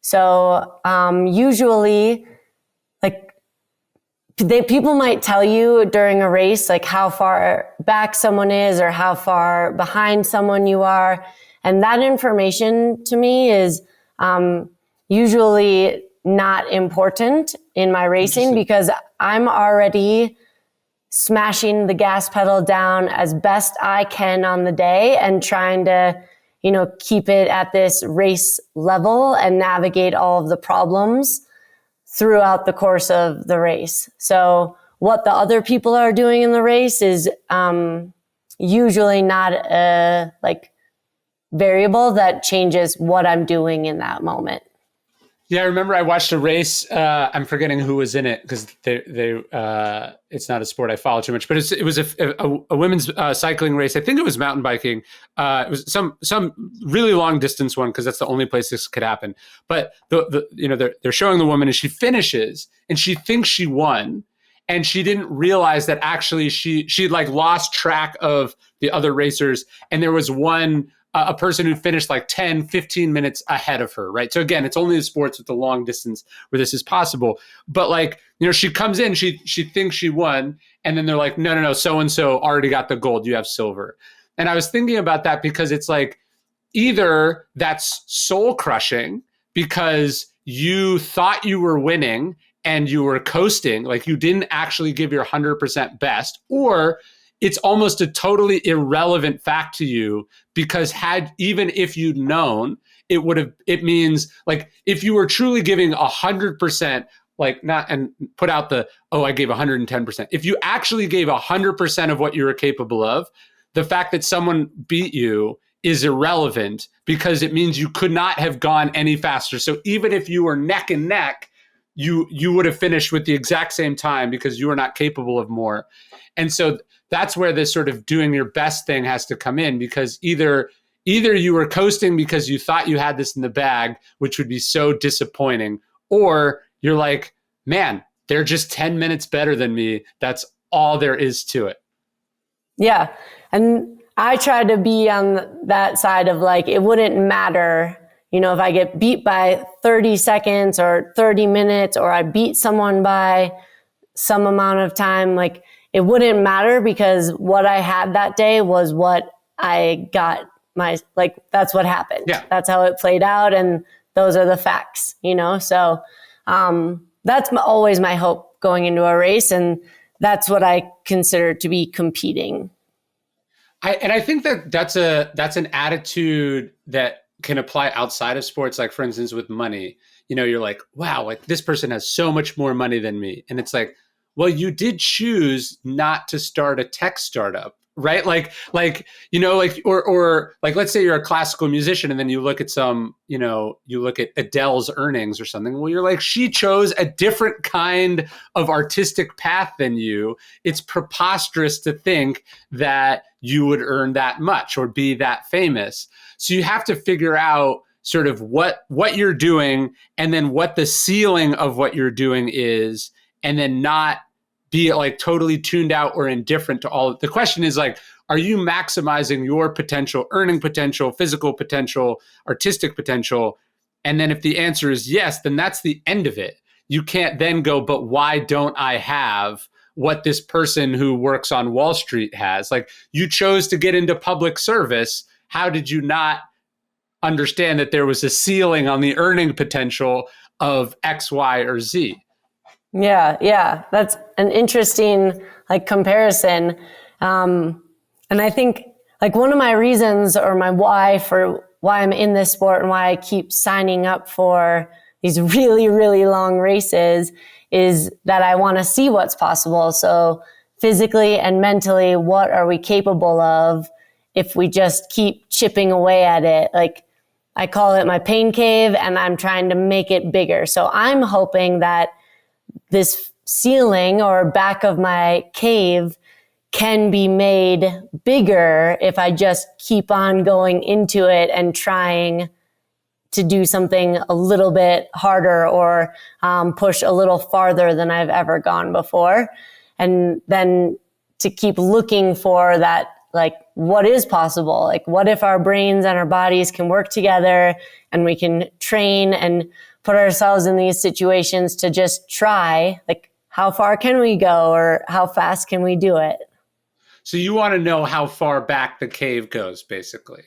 So usually, like, people might tell you during a race, like how far back someone is or how far behind someone you are. And that information to me is usually not important in my racing, because I'm already smashing the gas pedal down as best I can on the day and trying to, keep it at this race level and navigate all of the problems throughout the course of the race. So what the other people are doing in the race is usually not a variable that changes what I'm doing in that moment. Yeah, I remember I watched a race. I'm forgetting who was in it because it's not a sport I follow too much. But it was a women's cycling race. I think it was mountain biking. It was some really long distance one because that's the only place this could happen. But they're showing the woman and she finishes and she thinks she won, and she didn't realize that actually she lost track of the other racers, and there was a person who finished 10, 15 minutes ahead of her, right? So again, it's only the sports with the long distance where this is possible. But she comes in, she thinks she won, and then they're like, no, so-and-so already got the gold, you have silver. And I was thinking about that because it's either that's soul crushing because you thought you were winning and you were coasting, you didn't actually give your 100% best, or it's almost a totally irrelevant fact to you because even if you'd known, it means if you were truly giving 100%, and put out I gave 110%. If you actually gave 100% of what you were capable of, the fact that someone beat you is irrelevant because it means you could not have gone any faster. So even if you were neck and neck, you would have finished with the exact same time because you were not capable of more. And so that's where this sort of doing your best thing has to come in, because either you were coasting because you thought you had this in the bag, which would be so disappointing, or you're like, man, they're just 10 minutes better than me. That's all there is to it. Yeah. And I try to be on that side of it wouldn't matter, if I get beat by 30 seconds or 30 minutes, or I beat someone by some amount of time, it wouldn't matter because what I had that day was what I got that's what happened. Yeah. That's how it played out. And those are the facts, So that's always my hope going into a race. And that's what I consider to be competing. I think that's an attitude that can apply outside of sports. For instance, with money, you're like, wow, this person has so much more money than me. And it's well, you did choose not to start a tech startup, right? Or let's say you're a classical musician and then you look at you look at Adele's earnings or something. Well, you're like, she chose a different kind of artistic path than you. It's preposterous to think that you would earn that much or be that famous. So you have to figure out sort of what you're doing and then what the ceiling of what you're doing is, and then not be totally tuned out or indifferent to all. The question is are you maximizing your potential, earning potential, physical potential, artistic potential, And then if the answer is yes, then that's the end of it. You can't then go, but why don't I have what this person who works on Wall Street has? Like, you chose to get into public service. How did you not understand that there was a ceiling on the earning potential of X, Y, or Z? Yeah. That's an interesting comparison. And I think one of my reasons, or my why for why I'm in this sport and why I keep signing up for these really, really long races, is that I want to see what's possible. So physically and mentally, what are we capable of if we just keep chipping away at it? I call it my pain cave, and I'm trying to make it bigger. So I'm hoping that this ceiling or back of my cave can be made bigger if I just keep on going into it and trying to do something a little bit harder, or push a little farther than I've ever gone before. And then to keep looking for that, what is possible? What if our brains and our bodies can work together and we can train and put ourselves in these situations to just try, how far can we go, or how fast can we do it? So you want to know how far back the cave goes, basically.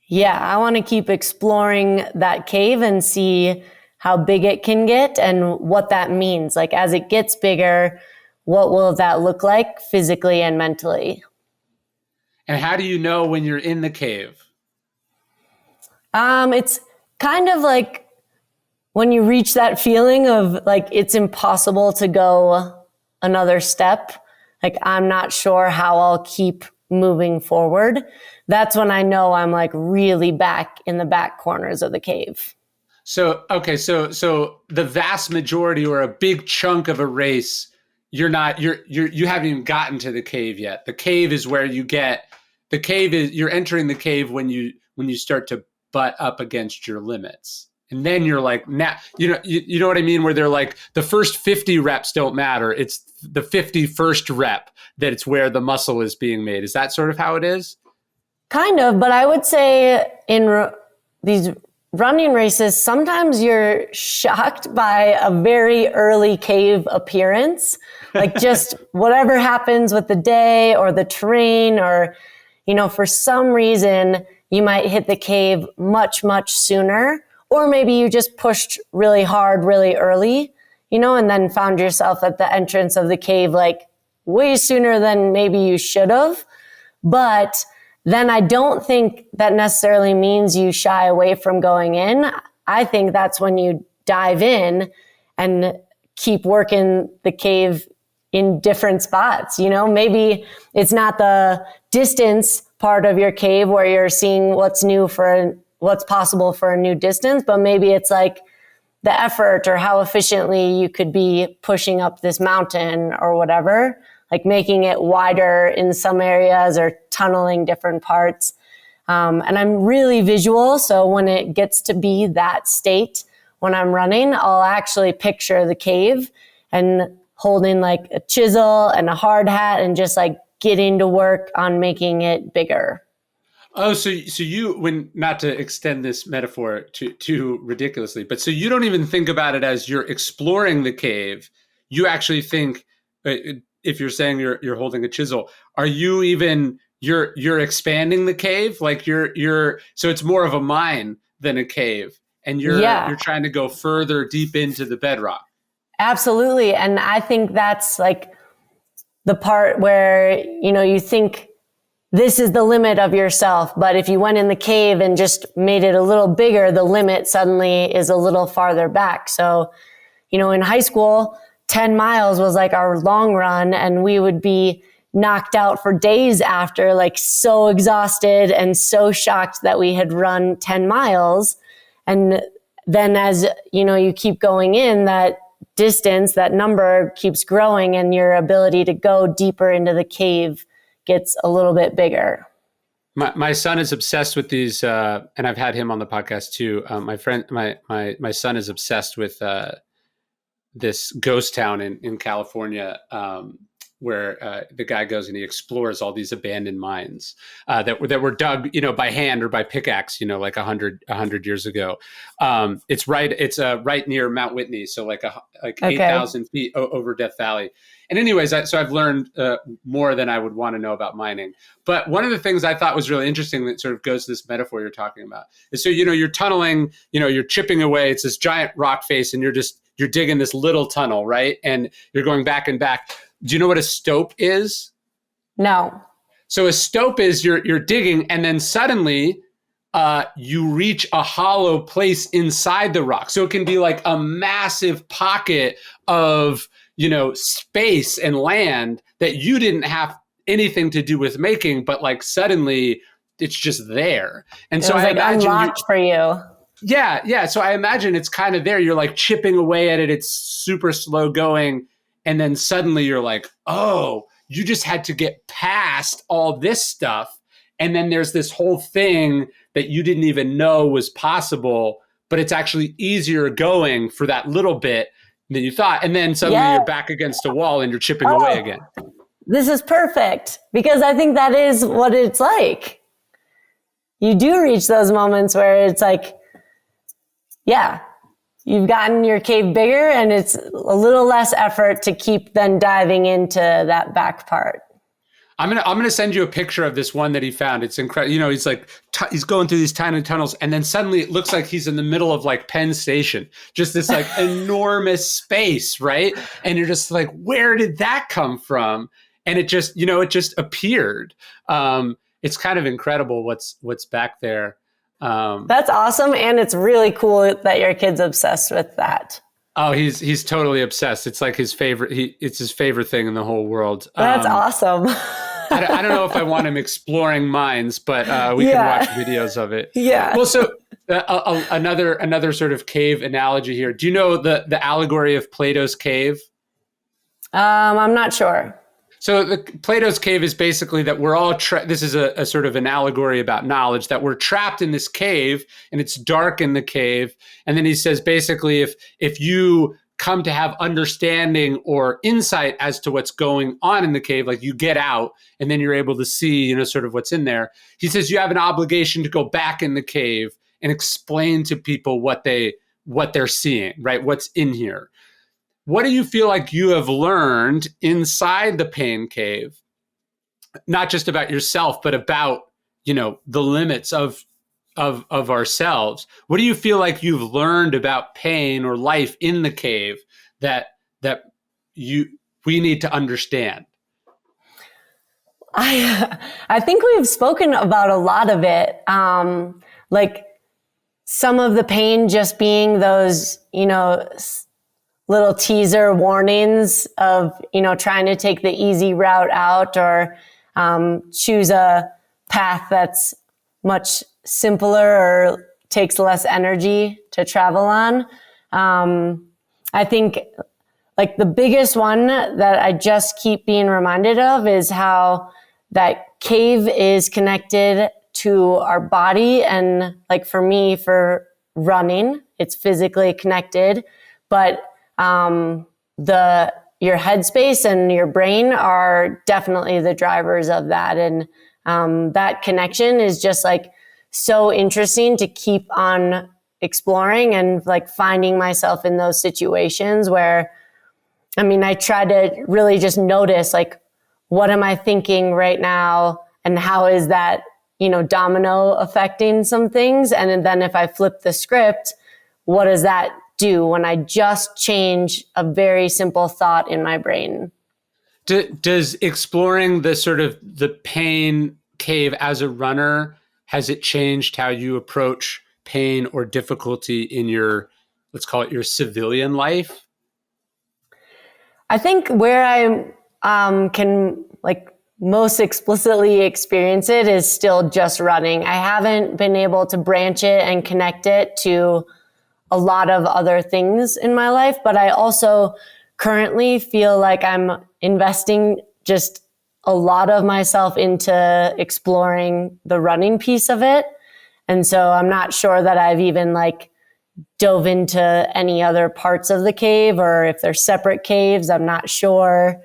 Yeah, I want to keep exploring that cave and see how big it can get and what that means. As it gets bigger, what will that look like physically and mentally? And how do you know when you're in the cave? It's kind of like when you reach that feeling of it's impossible to go another step. I'm not sure how I'll keep moving forward. That's when I know I'm really back in the back corners of the cave. So, okay. So the vast majority, or a big chunk of a race, you haven't even gotten to the cave yet. The cave is where you're entering the cave when you start to butt up against your limits. And then you're now, you know what I mean? Where they're the first 50 reps don't matter. It's the 51st rep that it's where the muscle is being made. Is that sort of how it is? Kind of, but I would say in these running races, sometimes you're shocked by a very early cave appearance. Just whatever happens with the day or the terrain, or, for some reason you might hit the cave much, much sooner. Or maybe you just pushed really hard, really early, and then found yourself at the entrance of the cave, way sooner than maybe you should have. But then I don't think that necessarily means you shy away from going in. I think that's when you dive in and keep working the cave in different spots. Maybe it's not the distance part of your cave where you're seeing what's possible for a new distance, but maybe it's the effort or how efficiently you could be pushing up this mountain or whatever, making it wider in some areas or tunneling different parts. And I'm really visual. So when it gets to be that state, when I'm running, I'll actually picture the cave and holding a chisel and a hard hat and just getting to work on making it bigger. Oh, so you, when, not to extend this metaphor too ridiculously, but so you don't even think about it as you're exploring the cave. You actually think, if you're saying you're holding a chisel, are you even, you're expanding the cave? So it's more of a mine than a cave, and you're trying to go further deep into the bedrock. Absolutely. And I think that's the part where, you think this is the limit of yourself. But if you went in the cave and just made it a little bigger, the limit suddenly is a little farther back. So, in high school, 10 miles was our long run, and we would be knocked out for days after, so exhausted and so shocked that we had run 10 miles. And then as, you keep going in, that distance, that number keeps growing, and your ability to go deeper into the cave gets a little bit bigger. My son is obsessed with these, and I've had him on the podcast too. My son is obsessed with this ghost town in California, the guy goes and he explores all these abandoned mines that were dug, by hand or by pickaxe, like 100 years ago. It's right near Mount Whitney, so like 8,000 feet over Death Valley. And anyways, so I've learned more than I would want to know about mining. But one of the things I thought was really interesting that sort of goes to this metaphor you're talking about is, so, you're tunneling, you're chipping away. It's this giant rock face and you're digging this little tunnel, right? And you're going back and back. Do you know what a stope is? No. So a stope is you're digging and then suddenly you reach a hollow place inside the rock. So it can be like a massive pocket of, space and land that you didn't have anything to do with making, but like suddenly it's just there. And so I imagine unlocked for you. Yeah. So I imagine it's kind of there. You're like chipping away at it. It's super slow going. And then suddenly you're like, oh, you just had to get past all this stuff. And then there's this whole thing that you didn't even know was possible, but it's actually easier going for that little bit than you thought. And then suddenly you're back against a wall and you're chipping away again. This is perfect, because I think that is what it's like. You do reach those moments where it's like, you've gotten your cave bigger and it's a little less effort to keep then diving into that back part. I'm gonna send you a picture of this one that he found. It's incredible. He's like he's going through these tiny tunnels, and then suddenly it looks like he's in the middle of like Penn Station, just this like enormous space, right? And you're just like, where did that come from? And it just appeared. It's kind of incredible what's back there. That's awesome, and it's really cool that your kid's obsessed with that. Oh, he's totally obsessed. It's like his favorite. It's his favorite thing in the whole world. That's awesome. I don't know if I want him exploring mines, but we can watch videos of it. Yeah. Well, so another sort of cave analogy here. Do you know the allegory of Plato's cave? I'm not sure. So Plato's cave is basically that we're all this is a sort of an allegory about knowledge, that we're trapped in this cave and it's dark in the cave. And then he says, basically, if you come to have understanding or insight as to what's going on in the cave, like you get out and then you're able to see, sort of what's in there. He says you have an obligation to go back in the cave and explain to people what they're seeing, right? What's in here. What do you feel like you have learned inside the pain cave, not just about yourself, but about, the limits of ourselves? What do you feel like you've learned about pain or life in the cave that we need to understand? I think we've spoken about a lot of it. Like some of the pain just being those, little teaser warnings of, trying to take the easy route out or choose a path that's much simpler or takes less energy to travel on. I think like the biggest one that I just keep being reminded of is how that cave is connected to our body. And like for me, for running, it's physically connected, but your headspace and your brain are definitely the drivers of that. And that connection is just like so interesting to keep on exploring and like finding myself in those situations where, I try to really just notice like, what am I thinking right now? And how is that, domino affecting some things? And then if I flip the script, what does that do when I just change a very simple thought in my brain? Does exploring the sort of the pain cave as a runner, has it changed how you approach pain or difficulty in your, let's call it your civilian life? I think where I can like most explicitly experience it is still just running. I haven't been able to branch it and connect it to a lot of other things in my life, but I also currently feel like I'm investing just a lot of myself into exploring the running piece of it. And so I'm not sure that I've even like dove into any other parts of the cave or if they're separate caves. I'm not sure.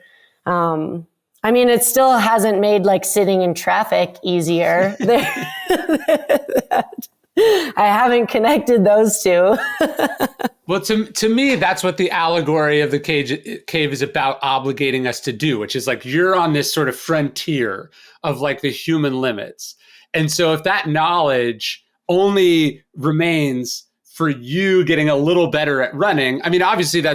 I mean, it still hasn't made like sitting in traffic easier. I haven't connected those two. Well, to me, that's what the allegory of the cave is about, obligating us to do, which is like you're on this sort of frontier of like the human limits. And so if that knowledge only remains for you getting a little better at running, I mean, obviously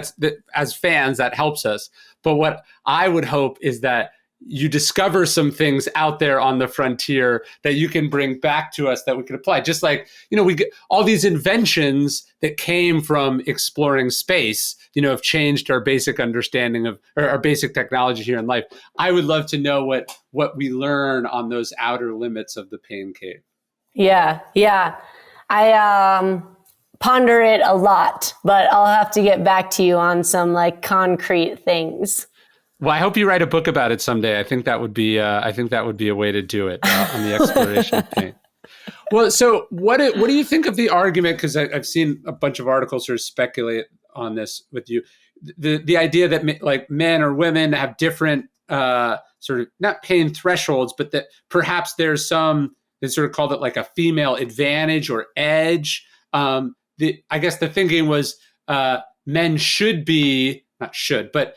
as fans, that helps us. But what I would hope is that you discover some things out there on the frontier that you can bring back to us that we can apply. Just like, we get all these inventions that came from exploring space, have changed our basic understanding of, or our basic technology here in life. I would love to know what we learn on those outer limits of the pain cave. Yeah. I ponder it a lot, but I'll have to get back to you on some like concrete things. Well, I hope you write a book about it someday. I think that would be a way to do it on the exploration of pain. Well, so what do you think of the argument? Because I've seen a bunch of articles sort of speculate on this with you. The idea that like men or women have different sort of not pain thresholds, but that perhaps there's some, they sort of called it like a female advantage or edge. I guess the thinking was men should be, not should, but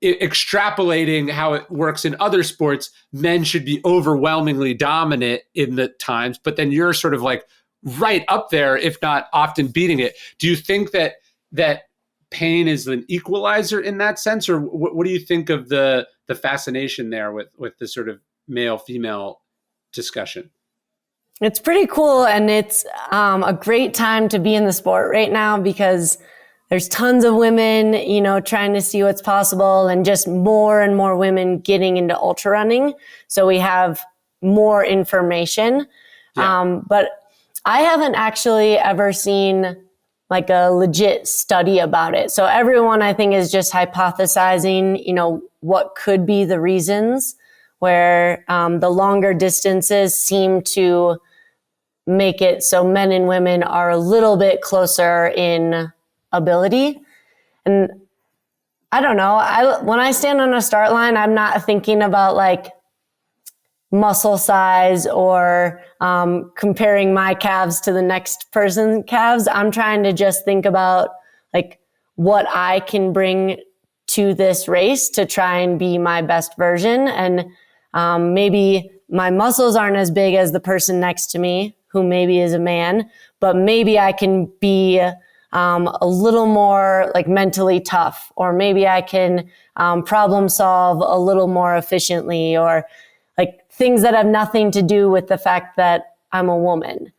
extrapolating how it works in other sports, men should be overwhelmingly dominant in the times, but then you're sort of like right up there, if not often beating it. Do you think that pain is an equalizer in that sense? Or what do you think of the fascination there with the sort of male-female discussion? It's pretty cool. And it's a great time to be in the sport right now because there's tons of women, trying to see what's possible and just more and more women getting into ultra running. So we have more information. Yeah. But I haven't actually ever seen like a legit study about it. So everyone I think is just hypothesizing, what could be the reasons where the longer distances seem to make it so men and women are a little bit closer in ability. And I don't know, when I stand on a start line, I'm not thinking about like muscle size or comparing my calves to the next person's calves. I'm trying to just think about like what I can bring to this race to try and be my best version. And maybe my muscles aren't as big as the person next to me, who maybe is a man, but maybe I can be a little more like mentally tough, or maybe I can problem solve a little more efficiently, or like things that have nothing to do with the fact that I'm a woman,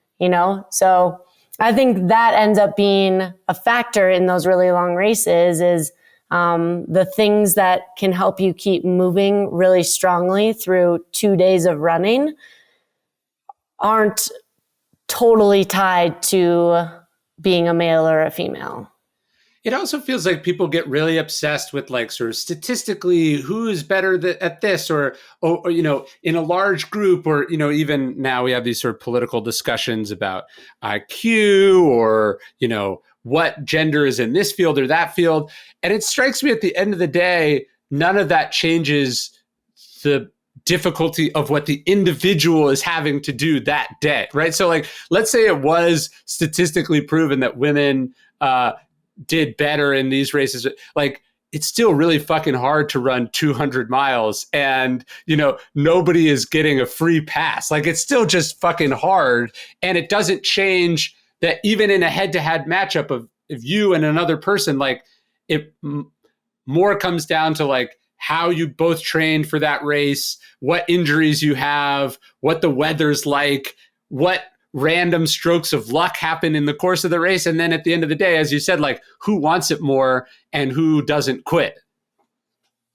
So I think that ends up being a factor in those really long races is the things that can help you keep moving really strongly through 2 days of running aren't totally tied to being a male or a female. It also feels like people get really obsessed with like sort of statistically who is better at this or in a large group, or, even now we have these sort of political discussions about IQ or, what gender is in this field or that field. And it strikes me at the end of the day, none of that changes the difficulty of what the individual is having to do that day, right? So like, let's say it was statistically proven that women did better in these races. Like, it's still really fucking hard to run 200 miles and, nobody is getting a free pass. Like, it's still just fucking hard. And it doesn't change that even in a head-to-head matchup of you and another person, like it more comes down to like, how you both trained for that race, what injuries you have, what the weather's like, what random strokes of luck happen in the course of the race. And then at the end of the day, as you said, like who wants it more and who doesn't quit.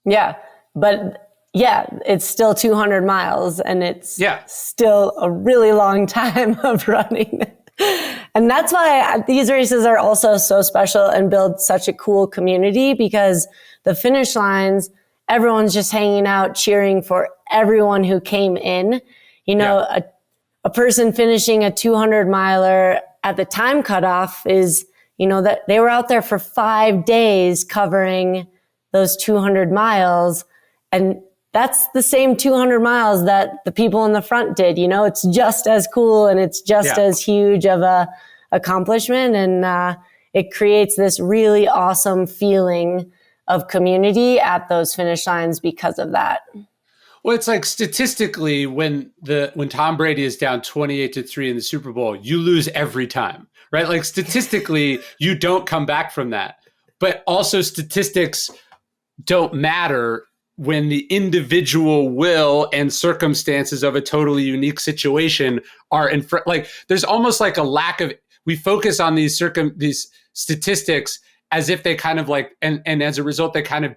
Yeah. But yeah, it's still 200 miles and it's still a really long time of running. And that's why these races are also so special and build such a cool community, because the finish lines, everyone's just hanging out, cheering for everyone who came in. A person finishing a 200 miler at the time cutoff is, that they were out there for 5 days covering those 200 miles. And that's the same 200 miles that the people in the front did. It's just as cool and it's just as huge of a accomplishment. And it creates this really awesome feeling of community at those finish lines because of that. Well, it's like statistically, when Tom Brady is down 28-3 in the Super Bowl, you lose every time, right? Like statistically, you don't come back from that. But also statistics don't matter when the individual will and circumstances of a totally unique situation are in front. Like there's almost like a lack of, we focus on these statistics as if they kind of like, and as a result, they kind of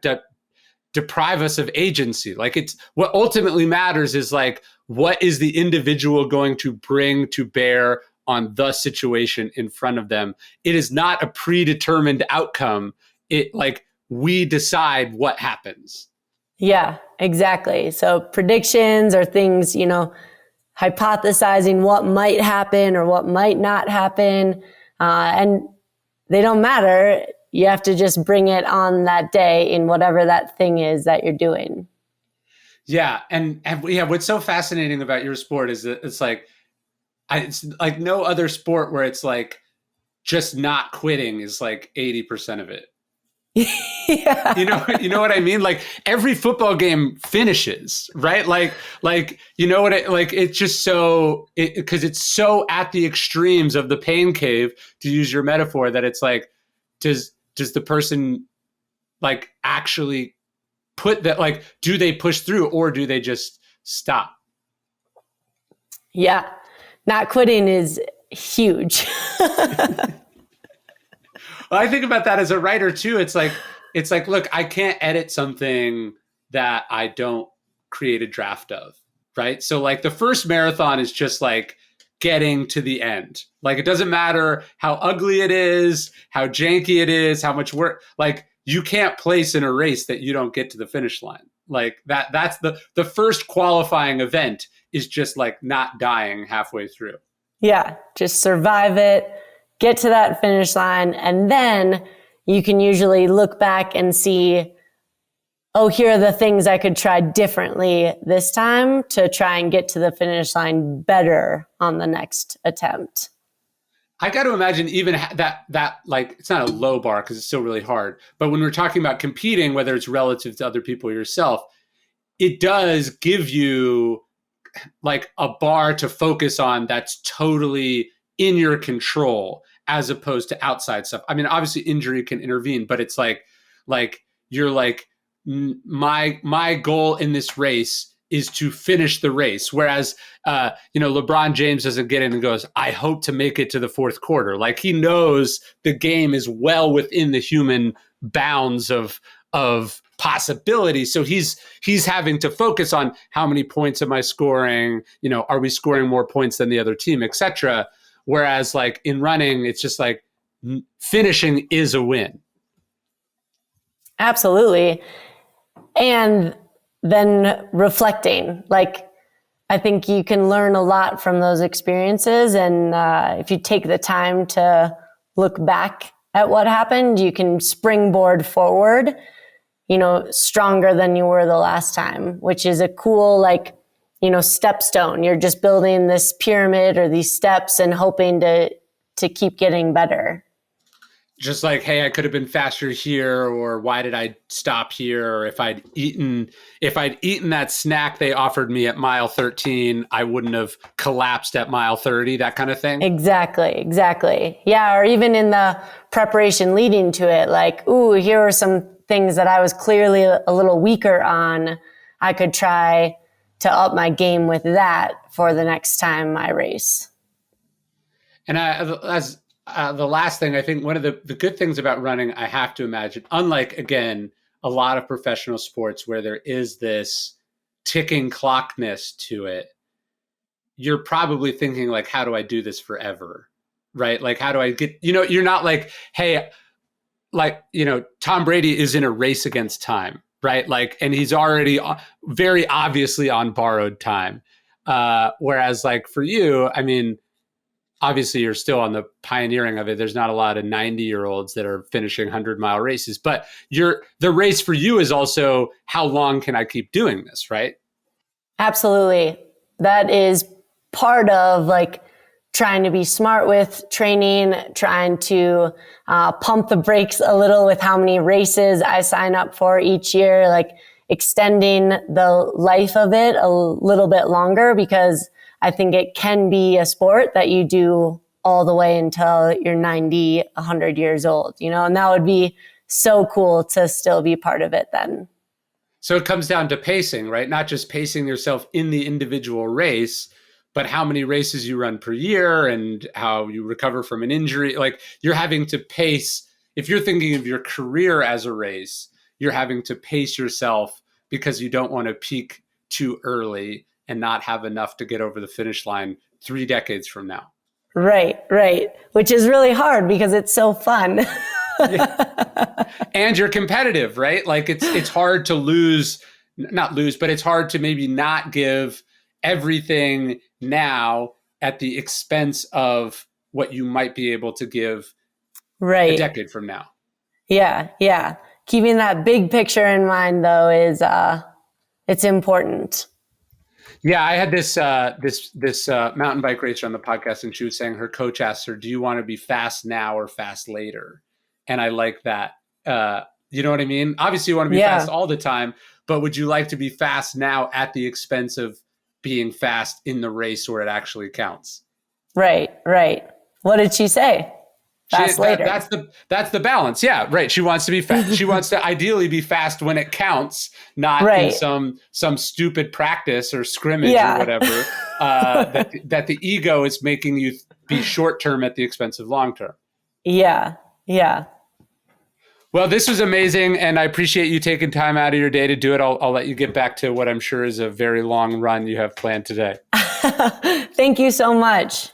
deprive us of agency. Like it's, what ultimately matters is like, what is the individual going to bring to bear on the situation in front of them? It is not a predetermined outcome. It like, we decide what happens. Yeah, exactly. So predictions are things, hypothesizing what might happen or what might not happen. And they don't matter. You have to just bring it on that day in whatever that thing is that you're doing. Yeah. And what's so fascinating about your sport is that it's like no other sport where it's like just not quitting is like 80% of it. Yeah. You know what I mean? Like every football game finishes, right? Like, you know what it's just so, because it's so at the extremes of the pain cave, to use your metaphor, that it's like, does the person like actually put that, like, do they push through or do they just stop? Yeah. Not quitting is huge. Well, I think about that as a writer too. It's like, look, I can't edit something that I don't create a draft of, right? So like the first marathon is just like getting to the end. Like it doesn't matter how ugly it is, how janky it is, how much work, like you can't place in a race that you don't get to the finish line. Like that's the first qualifying event is just like not dying halfway through. Yeah, just survive it, get to that finish line, and then you can usually look back and see, oh, here are the things I could try differently this time to try and get to the finish line better on the next attempt. I got to imagine even that like, it's not a low bar because it's still really hard. But when we're talking about competing, whether it's relative to other people or yourself, it does give you like a bar to focus on that's totally in your control as opposed to outside stuff. I mean, obviously injury can intervene, but it's like you're like, my goal in this race is to finish the race. Whereas, LeBron James doesn't get in and goes, I hope to make it to the fourth quarter. Like he knows the game is well within the human bounds of possibility. So he's having to focus on how many points am I scoring? Are we scoring more points than the other team, et cetera. Whereas like in running, it's just like finishing is a win. Absolutely. And then reflecting, like I think you can learn a lot from those experiences. And if you take the time to look back at what happened, you can springboard forward, stronger than you were the last time, which is a cool, stepstone. You're just building this pyramid or these steps and hoping to keep getting better. Just like, hey, I could have been faster here, or why did I stop here? Or if I'd eaten that snack they offered me at mile 13, I wouldn't have collapsed at mile 30, that kind of thing. Exactly. Yeah. Or even in the preparation leading to it, like, ooh, here are some things that I was clearly a little weaker on. I could try to up my game with that for the next time I race. And the last thing, I think one of the good things about running, I have to imagine, unlike, again, a lot of professional sports where there is this ticking clockness to it, you're probably thinking like, how do I do this forever? Right? Like, how do I get, you're not like, hey, Tom Brady is in a race against time, right? Like, and he's already very obviously on borrowed time. Whereas like for you, I mean, obviously you're still on the pioneering of it. There's not a lot of 90-year-olds that are finishing 100-mile races, but the race for you is also how long can I keep doing this, right? Absolutely. That is part of like trying to be smart with training, trying to pump the brakes a little with how many races I sign up for each year, like extending the life of it a little bit longer, because I think it can be a sport that you do all the way until you're 90, 100 years old, and that would be so cool to still be part of it then. So it comes down to pacing, right? Not just pacing yourself in the individual race, but how many races you run per year and how you recover from an injury. Like you're having to pace. If you're thinking of your career as a race, you're having to pace yourself because you don't want to peak too early and not have enough to get over the finish line 3 decades from now. Right. Which is really hard because it's so fun. Yeah. And you're competitive, right? Like it's hard to not lose, but it's hard to maybe not give everything now at the expense of what you might be able to give a decade from now. Yeah. Keeping that big picture in mind though is it's important. Yeah, I had this mountain bike racer on the podcast, and she was saying her coach asked her, "Do you want to be fast now or fast later?" And I like that. You know what I mean? Obviously, you want to be fast all the time, but would you like to be fast now at the expense of being fast in the race where it actually counts? Right. What did she say? Fast later. That's the balance. Yeah, right. She wants to be fast. She wants to ideally be fast when it counts, not in some stupid practice or scrimmage or whatever. That the ego is making you be short term at the expense of long term. Yeah. Well, this was amazing, and I appreciate you taking time out of your day to do it. I'll let you get back to what I'm sure is a very long run you have planned today. Thank you so much.